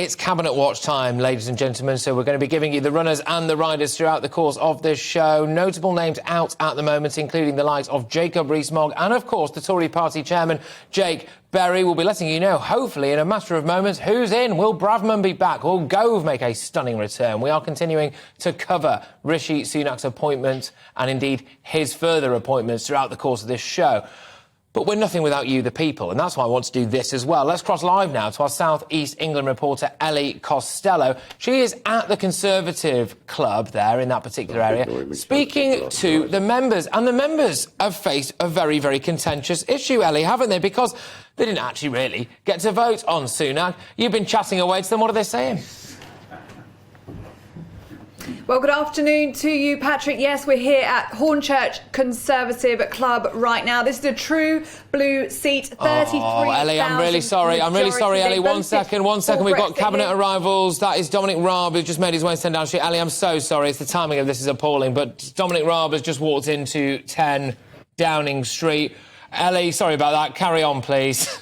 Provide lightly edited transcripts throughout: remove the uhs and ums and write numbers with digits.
it's Cabinet Watch time, ladies and gentlemen, so we're going to be giving you the runners and the riders throughout the course of this show. Notable names out at the moment, including the likes of Jacob Rees-Mogg and, of course, the Tory party chairman, Jake Berry. Will be letting you know, hopefully, in a matter of moments, who's in. Will Bradman be back? Will Gove make a stunning return? We are continuing to cover Rishi Sunak's appointment and, indeed, his further appointments throughout the course of this show. But we're nothing without you, the people, and that's why I want to do this as well. Let's cross live now to our South East England reporter, Ellie Costello. She is at the Conservative Club there in that particular area, speaking to the members. And the members have faced a very, very contentious issue, Ellie, haven't they? Because they didn't actually really get to vote on Sunak. You've been chatting away to them. What are they saying? Well, good afternoon to you, Patrick. Yes, we're here at Hornchurch Conservative Club right now. This is a true blue seat, 33,000. Oh, Ellie, I'm really sorry. I'm really sorry, Ellie. One second. We've got cabinet arrivals. That is Dominic Raab, who's just made his way to 10 Downing Street. Ellie, I'm so sorry. It's the timing of this is appalling. But Dominic Raab has just walked into 10 Downing Street. Ellie, sorry about that. Carry on, please.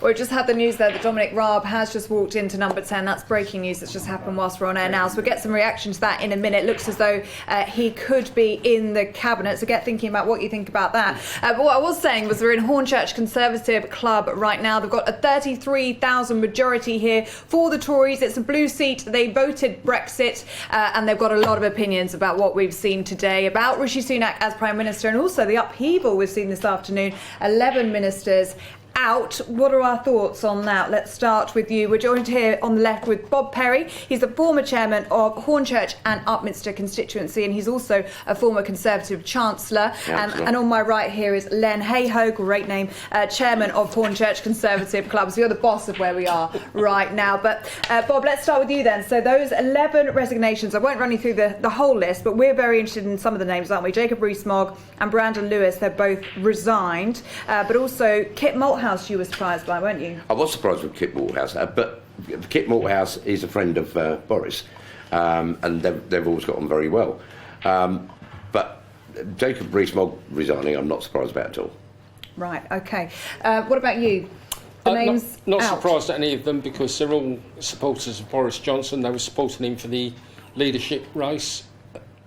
We've just had the news there that Dominic Raab has just walked into number 10. That's breaking news that's just happened whilst we're on air now. So we'll get some reaction to that in a minute. Looks as though he could be in the cabinet. So get thinking about what you think about that. But what I was saying was we're in Hornchurch Conservative Club right now. They've got a 33,000 majority here for the Tories. It's a blue seat. They voted Brexit and they've got a lot of opinions about what we've seen today, about Rishi Sunak as Prime Minister and also the upheaval we've seen this afternoon. 11 ministers out. What are our thoughts on that? Let's start with you. We're joined here on the left with Bob Perry. He's the former chairman of Hornchurch and Upminster constituency, and he's also a former Conservative Chancellor. And on my right here is Len Hayhoe, great name, chairman of Hornchurch Conservative Club. So you're the boss of where we are right now. But Bob, let's start with you then. So those 11 resignations, I won't run you through the whole list, but we're very interested in some of the names, aren't we? Jacob Rees-Mogg and Brandon Lewis, they're both resigned. But also Kit Malthouse, you were surprised by, weren't you? I was surprised with Kit Malthouse, but Kit Malthouse is a friend of Boris, and they've always got on very well. But Jacob Rees-Mogg resigning, I'm not surprised about at all. Right, OK. What about you? The names not out. surprised at any of them because they're all supporters of Boris Johnson. They were supporting him for the leadership race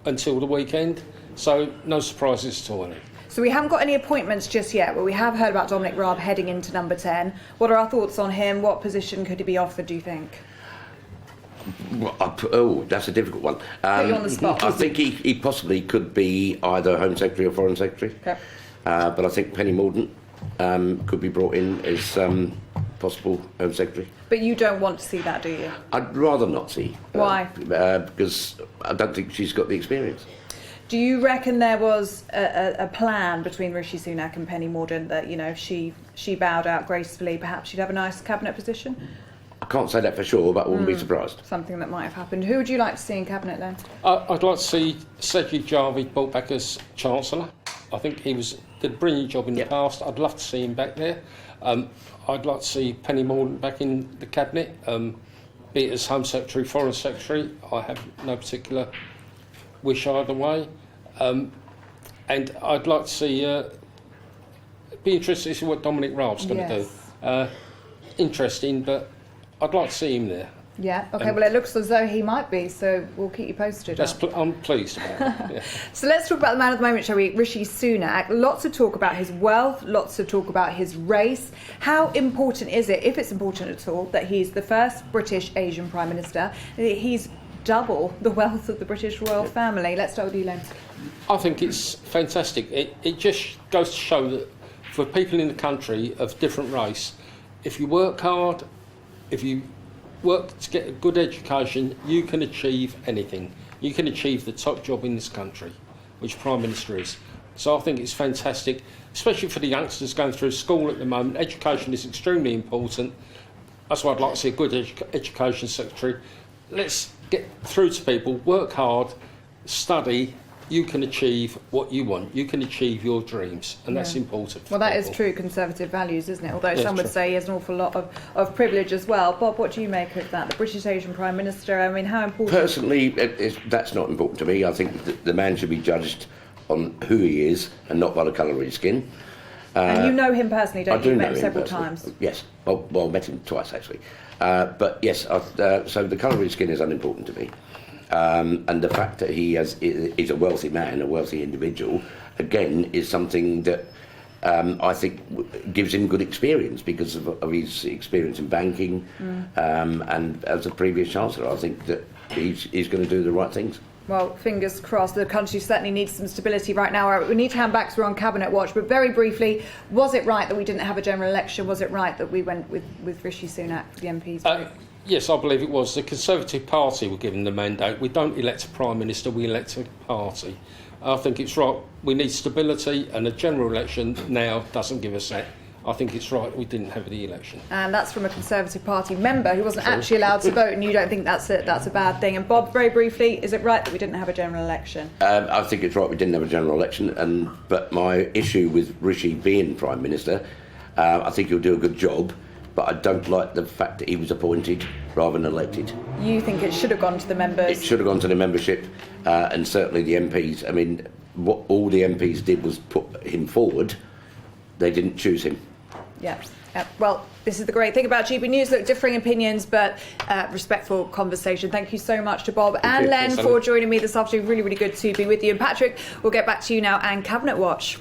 until the weekend, so no surprises at all. So we haven't got any appointments just yet, but we have heard about Dominic Raab heading into number 10. What are our thoughts on him? What position could he be offered, do you think? Oh, that's a difficult one. Put you on the spot. I think he possibly could be either Home Secretary or Foreign Secretary. Okay. But I think Penny Mordaunt could be brought in as possible Home Secretary. But you don't want to see that, do you? I'd rather not see. Why? Because I don't think she's got the experience. Do you reckon there was a plan between Rishi Sunak and Penny Mordaunt that, you know, if she bowed out gracefully, perhaps she'd have a nice cabinet position? I can't say that for sure, but I wouldn't be surprised. Something that might have happened. Who would you like to see in cabinet then? I'd like to see Sajid Javid brought back as Chancellor. I think he did a brilliant job in the past. I'd love to see him back there. I'd like to see Penny Mordaunt back in the cabinet, be it as Home Secretary, Foreign Secretary. I have no particular wish either way. And I'd like to see, be interested to see what Dominic Raab's going to do. Interesting, but I'd like to see him there. Yeah, OK, well, it looks as though he might be, so we'll keep you posted. I'm pleased about it. Yeah. So let's talk about the man of the moment, shall we? Rishi Sunak. Lots of talk about his wealth, lots of talk about his race. How important is it, if it's important at all, that he's the first British Asian Prime Minister? He's double the wealth of the British royal family. Let's start with you, Len. I think it's fantastic. It just goes to show that for people in the country of different race, if you work hard, if you work to get a good education, you can achieve anything. You can achieve the top job in this country, which Prime Minister is. So I think it's fantastic, especially for the youngsters going through school at the moment. Education is extremely important. That's why I'd like to see a good education secretary. Let's get through to people, work hard, study. You can achieve what you want. You can achieve your dreams, and that's important. Well, that is true Conservative values, isn't it? Although some would say he has an awful lot of privilege as well. Bob, what do you make of that? The British Asian Prime Minister, I mean, how important? Personally, that's not important to me. I think the man should be judged on who he is and not by the colour of his skin. And you know him personally, don't I you? do Met know him him several personally. times. Yes. Well, I met him twice, actually. But yes, so the colour of his skin is unimportant to me. And the fact that is a wealthy man, a wealthy individual, again, is something that I think gives him good experience because of his experience in banking. And as a previous Chancellor, I think that he's going to do the right things. Well, fingers crossed. The country certainly needs some stability right now. We need to hand back because we're on Cabinet Watch. But very briefly, was it right that we didn't have a general election? Was it right that we went with Rishi Sunak for the MPs? Yes, I believe it was. The Conservative Party were given the mandate. We don't elect a Prime Minister, we elect a party. I think it's right. We need stability, and a general election now doesn't give us that. I think it's right we didn't have the election. And that's from a Conservative Party member who wasn't actually allowed to vote, and you don't think that's a bad thing. And Bob, very briefly, is it right that we didn't have a general election? I think it's right we didn't have a general election, but my issue with Rishi being Prime Minister, I think he'll do a good job, but I don't like the fact that he was appointed rather than elected. You think it should have gone to the members? It should have gone to the membership, and certainly the MPs. I mean, what all the MPs did was put him forward. They didn't choose him. Yeah. Well, this is the great thing about GB News. Look, differing opinions, but respectful conversation. Thank you so much to Bob and Len for joining me this afternoon. Really, really good to be with you. And Patrick, we'll get back to you now and Cabinet Watch.